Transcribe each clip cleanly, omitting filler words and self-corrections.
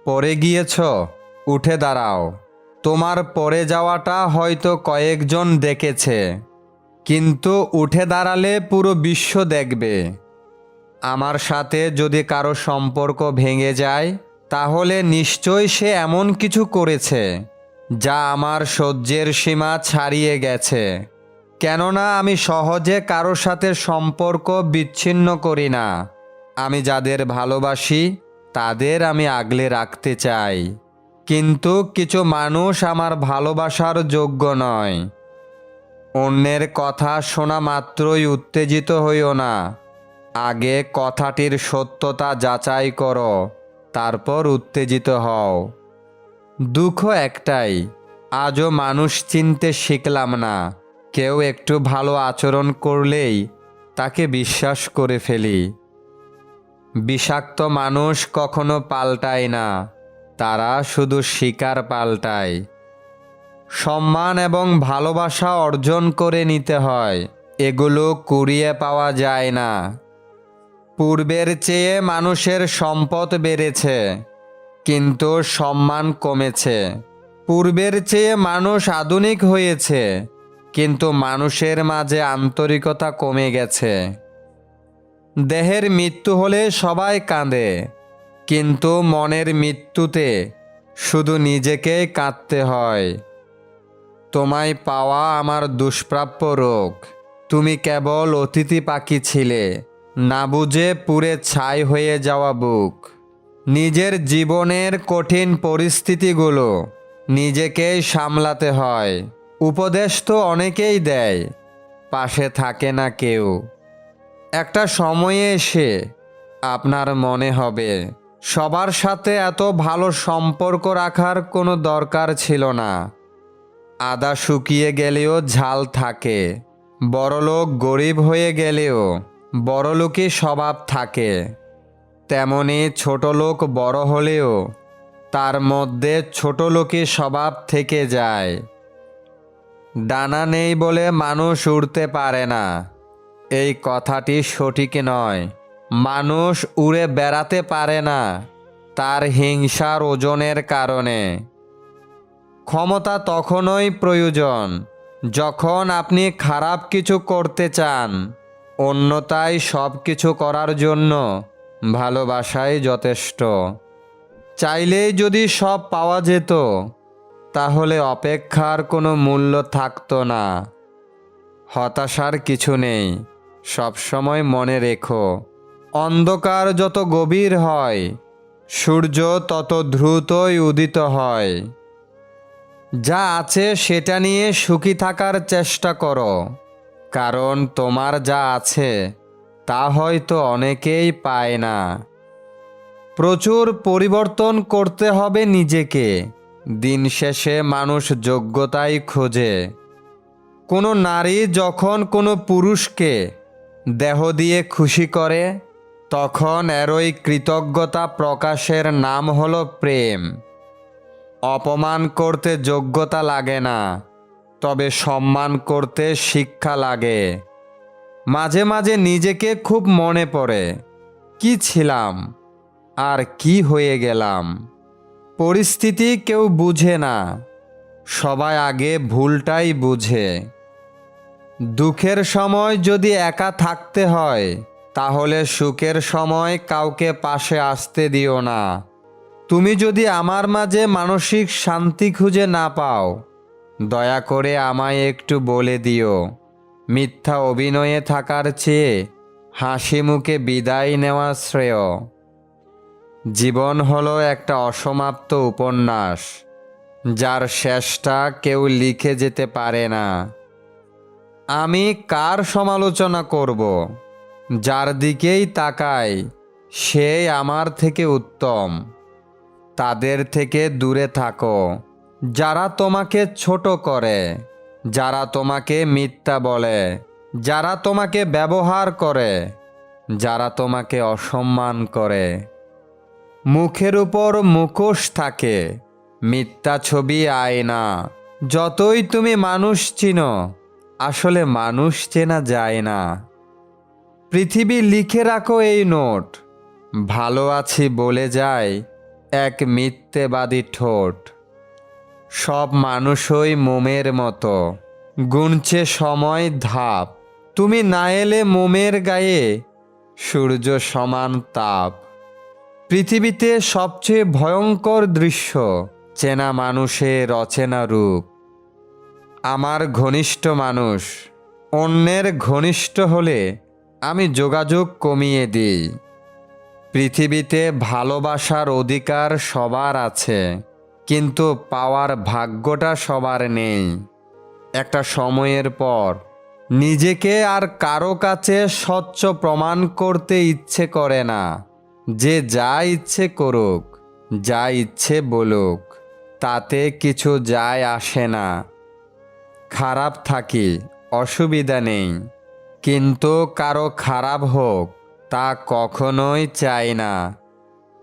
পড়ে গিয়েছ, উঠে দাঁড়াও। তোমার পড়ে যাওয়াটা হয়তো কয়েকজন দেখেছে, কিন্তু উঠে দাঁড়ালে পুরো বিশ্ব দেখবে। আমার সাথে যদি কারো সম্পর্ক ভেঙে যায়, তাহলে নিশ্চয় সে এমন কিছু করেছে যা আমার সহ্যের সীমা ছাড়িয়ে গেছে। কেননা আমি সহজে কারো সাথে সম্পর্ক বিচ্ছিন্ন করি না। আমি যাদের ভালোবাসি তাদের আমি আগলে রাখতে চাই, কিন্তু কিছু মানুষ আমার ভালোবাসার যোগ্য নয়। অন্যের কথা শোনা মাত্রই উত্তেজিত হইও না। আগে কথাটির সত্যতা যাচাই করো, তারপর উত্তেজিত হও। দুঃখ একটাই, আজও মানুষ চিনতে শিখলাম না। কেউ একটু ভালো আচরণ করলেই তাকে বিশ্বাস করে ফেলি। বিষাক্ত মানুষ কখনো পাল্টায় না, তারা শুধু শিকার পাল্টায়। সম্মান এবং ভালোবাসা অর্জন করে নিতে হয়, এগুলো কুড়িয়ে পাওয়া যায় না। পূর্বের চেয়ে মানুষের সম্পদ বেড়েছে, কিন্তু সম্মান কমেছে। পূর্বের চেয়ে মানুষ আধুনিক হয়েছে, কিন্তু মানুষের মাঝে আন্তরিকতা কমে গেছে। দেহের মৃত্যু হলে সবাই কাঁদে, কিন্তু মনের মৃত্যুতে শুধু নিজেকেই কাঁদতে হয়। তোমায় পাওয়া আমার দুষ্প্রাপ্য রোগ। তুমি কেবল অতিথি পাখি ছিলে, না বুঝে পুড়ে ছাই হয়ে যাওয়া বুক। নিজের জীবনের কঠিন পরিস্থিতিগুলো নিজেকেই সামলাতে হয়। উপদেশ তো অনেকেই দেয়, পাশে থাকে না কেউ। একটা সময়ে এসে আপনার মনে হবে সবার সাথে এত ভালো সম্পর্ক রাখার কোনো দরকার ছিল না। আদা শুকিয়ে গেলেও ঝাল থাকে, বড়লোক গরিব হয়ে গেলেও বড়লোকই স্বভাব থাকে। তেমনি ছোটলোক বড় হলেও তার মধ্যে ছোটলোকই স্বভাব থেকে যায়। ডানা নেই বলে মানুষ উড়তে পারে না, এই কথাটি সঠিক নয়। মানুষ উড়ে বেড়াতে পারে না তার হিংসার ওজনের কারণে। ক্ষমতা তখনই প্রয়োজন যখন আপনি খারাপ কিছু করতে চান, অন্যথায় সব কিছু করার জন্য ভালোবাসাই যথেষ্ট। চাইলেই যদি সব পাওয়া যেত, তাহলে অপেক্ষার কোনো মূল্য থাকতো না। হতাশার কিছু নেই, সবসময় মনে রেখো, অন্ধকার যত গভীর হয়, সূর্য তত দ্রুতই উদিত হয়। যা আছে সেটা নিয়ে সুখী থাকার চেষ্টা করো, কারণ তোমার যা আছে তা হয়তো অনেকেই পায় না। প্রচুর পরিবর্তন করতে হবে নিজেকে, দিন শেষে মানুষ যোগ্যতাই খোঁজে। কোনো নারী যখন কোনো পুরুষকে দেহ দিয়ে খুশি করে, তখন এরই কৃতজ্ঞতা প্রকাশের নাম হলো প্রেম। অপমান করতে যোগ্যতা লাগে না, তবে সম্মান করতে শিক্ষা লাগে। মাঝে মাঝে নিজেকে খুব মনে পড়ে, কি ছিলাম আর কি হয়ে গেলাম। পরিস্থিতি কেউ বুঝে না, সবাই আগে ভুলটাই বুঝে। দুঃখের সময় যদি একা থাকতে হয়, তাহলে সুখের সময় কাউকে পাশে আসতে দিও না। তুমি যদি আমার মাঝে মানসিক শান্তি খুঁজে না পাও, দয়া করে আমায় একটু বলে দিও। মিথ্যা অভিনয়ে থাকার চেয়ে হাসি মুখে বিদায় নেওয়া শ্রেয়। জীবন হলো একটা অসমাপ্ত উপন্যাস, যার শেষটা কেউ লিখে যেতে পারে না। আমি কার সমালোচনা করব? যার দিকেই তাকাই সেই আমার থেকে উত্তম। তাদের থেকে দূরে থাকো যারা তোমাকে ছোট করে, যারা তোমাকে মিথ্যা বলে, যারা তোমাকে ব্যবহার করে, যারা তোমাকে অসম্মান করে। মুখের উপর মুখোশ থাকে, মিথ্যা ছবি আয়না। যতই তুমি মানুষ চিনো, আসলে মানুষ চেনা যায় না। পৃথিবী লিখে রাখো এই নোট, ভালো আছি বলে যায় এক মিথ্যেবাদী ঠোঁট। সব মানুষই মোমের মতো, গুনছে সময় ধাপ। তুমি না এলে মোমের গায়ে সূর্য সমান তাপ। পৃথিবীতে সবচেয়ে ভয়ঙ্কর দৃশ্য চেনা মানুষের অচেনা রূপ। আমার ঘনিষ্ঠ মানুষ অন্যের ঘনিষ্ঠ হলে আমি যোগাযোগ কমিয়ে দিই। পৃথিবীতে ভালোবাসার অধিকার সবার আছে, কিন্তু পাওয়ার ভাগ্যটা সবার নেই। একটা সময়ের পর নিজেকে আর কারো কাছে স্বচ্ছ প্রমাণ করতে ইচ্ছে করে না। যে যা ইচ্ছে করুক, যা ইচ্ছে বলুক, তাতে কিছু যায় আসে না। খারাপ থাকি, অসুবিধা নেই, কিন্তু কারো খারাপ হোক তা কখনোই চাই না।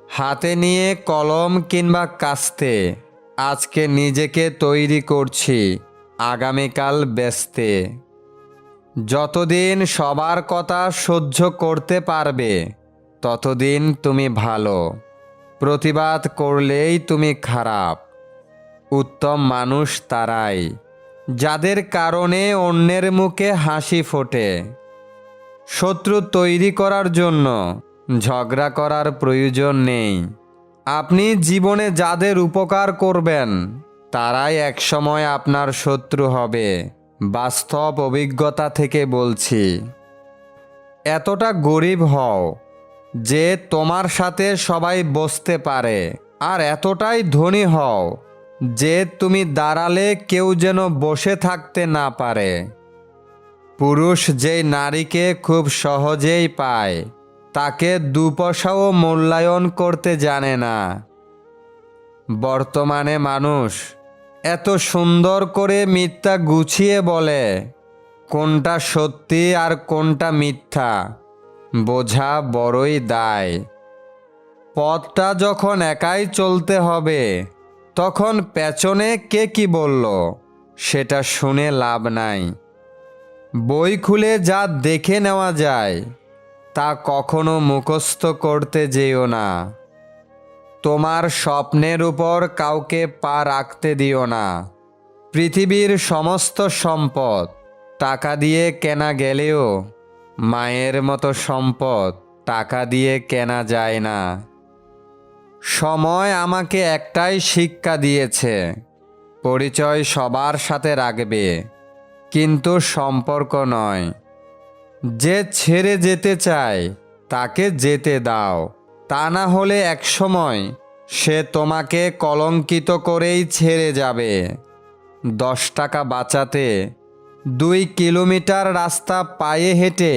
হাতে নিয়ে কলম কিংবা কাস্তে আজকে নিজেকে তৈরি করছি আগামীকাল বেচতে। যতদিন সবার কথা সহ্য করতে পারবে ততদিন তুমি ভালো। প্রতিবাদ করলেই তুমি খারাপ। উত্তম মানুষ তারাই যাদের কারণে অন্যের মুখে হাসি ফোটে। শত্রু তৈরি করার জন্য ঝগড়া করার প্রয়োজন নেই। আপনি জীবনে যাদের উপকার করবেন তারাই একসময় আপনার শত্রু হবে। বাস্তব অভিজ্ঞতা থেকে বলছি। এতটা গরিব হও যে তোমার সাথে সবাই বসতে পারে, আর এতটাই ধনী হও যে তুমি দাঁড়ালে কেউ যেন বসে থাকতে না পারে। পুরুষ যেই নারীকে খুব সহজেই পায় তাকে দুপয়সাও মূল্যায়ন করতে জানে না। বর্তমানে মানুষ এত সুন্দর করে মিথ্যা গুছিয়ে বলে, কোনটা সত্যি আর কোনটা মিথ্যা বোঝা বড়ই দায়। পথটা যখন একাই চলতে হবে তখন পেছনে কে কি বলল সেটা শুনে লাভ নাই। বই খুলে যা দেখে নেওয়া যায় তা কখনো মুখস্থ করতে যেও না। তোমার স্বপ্নের উপর কাউকে পা রাখতে দিও না। পৃথিবীর সমস্ত সম্পদ টাকা দিয়ে কেনা গেলেও মায়ের মতো সম্পদ টাকা দিয়ে কেনা যায় না। সময় আমাকে একটাই শিক্ষা দিয়েছে, পরিচয় সবার সাথে রাখবে, কিন্তু সম্পর্ক নয়। যে ছেড়ে যেতে চায় তাকে যেতে দাও, তা না হলে একসময় সে তোমাকে কলঙ্কিত করেই ছেড়ে যাবে। 10 টাকা বাঁচাতে 2 কিলোমিটার রাস্তা পায়ে হেঁটে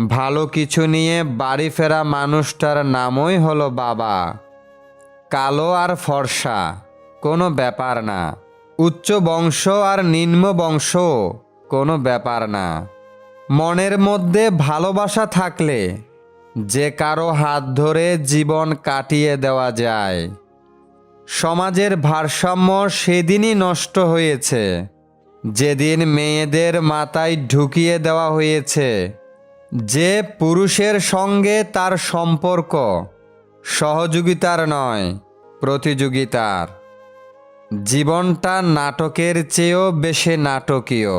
ভালো কিছু নিয়ে বাড়ি ফেরা মানুষটার নামই হলো বাবা। কালো আর ফর্সা কোনো ব্যাপার না, উচ্চ বংশ আর নিম্ন বংশ কোনো ব্যাপার না। মনের মধ্যে ভালোবাসা থাকলে যে কারো হাত ধরে জীবন কাটিয়ে দেওয়া যায়। সমাজের ভারসাম্য সেদিনই নষ্ট হয়েছে যেদিন মেয়েদের মাথায় ঢুকিয়ে দেওয়া হয়েছে যে পুরুষের সঙ্গে তার সম্পর্ক সহযোগিতার নয়, প্রতিযোগিতার। জীবনটা নাটকের চেয়েও বেশি নাটকীয়।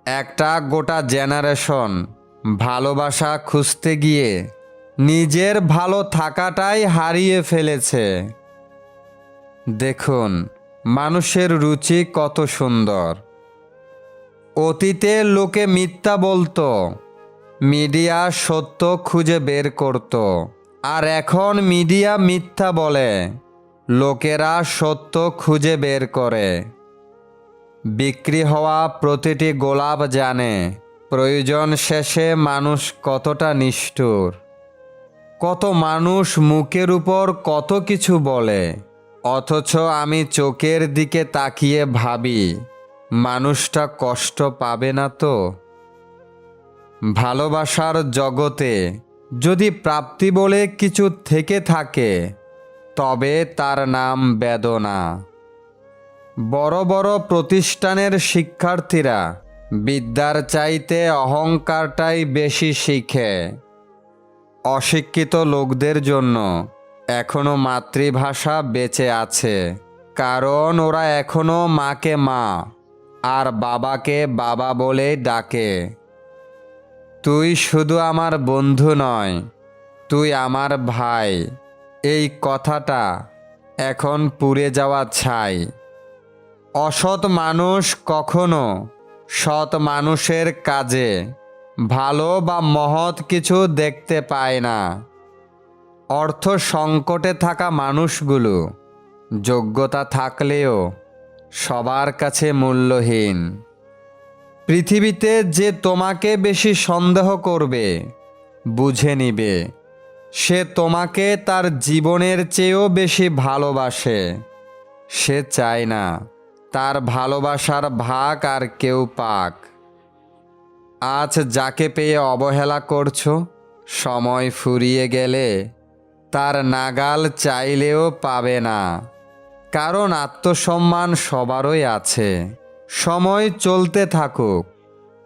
একটা গোটা জেনারেশন ভালোবাসা খুঁজতে গিয়ে নিজের ভালো থাকাটাই হারিয়ে ফেলেছে। দেখুন মানুষের রুচি কত সুন্দর। অতীতে লোকে মিথ্যা বলতো, মিডিয়া সত্য খুঁজে বের করত। আর এখন মিডিয়া মিথ্যা বলে, লোকেরা সত্য খুঁজে বের করে। বিক্রি হওয়া প্রতিটি গোলাপ জানে প্রয়োজন শেষে মানুষ কতটা নিষ্ঠুর। কত মানুষ মুখের উপর কত কিছু বলে, অথচ আমি চোখের দিকে তাকিয়ে ভাবি মানুষটা কষ্ট পাবে না তো। ভালোবাসার জগতে যদি প্রাপ্তি বলে কিছু থেকে থাকে তবে তার নাম বেদনা। বড় বড় প্রতিষ্ঠানের শিক্ষার্থীরা বিদ্যার চাইতে অহংকারটাই বেশি শিখে। অশিক্ষিত লোকদের জন্য এখনো মাতৃভাষা বেঁচে আছে, কারণ ওরা এখনো মাকে মা আর বাবাকে বাবা বলেই ডাকে। তুই শুধু আমার বন্ধু নয়, তুই আমার ভাই, এই কথাটা এখন পুড়ে যাওয়া ছাই। অসৎ মানুষ কখনো সৎ মানুষের কাজে ভালো বা মহৎ কিছু দেখতে পায় না। অর্থ সংকটে থাকা মানুষগুলো যোগ্যতা থাকলেও সবার কাছে মূল্যহীন। পৃথিবীতে যে তোমাকে বেশি সন্দেহ করবে, বুঝে নিবে, সে তোমাকে তার জীবনের চেয়েও বেশি ভালোবাসে। সে চায় না তার ভালোবাসার ভাগ আর কেউ পাক। আজ যাকে পেয়ে অবহেলা করছো, সময় ফুরিয়ে গেলে তার নাগাল চাইলেও পাবে না। কারণ আত্মসম্মান সবারই আছে। সময় চলতে থাকুক,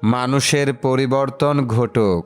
মানুষের পরিবর্তন ঘটুক,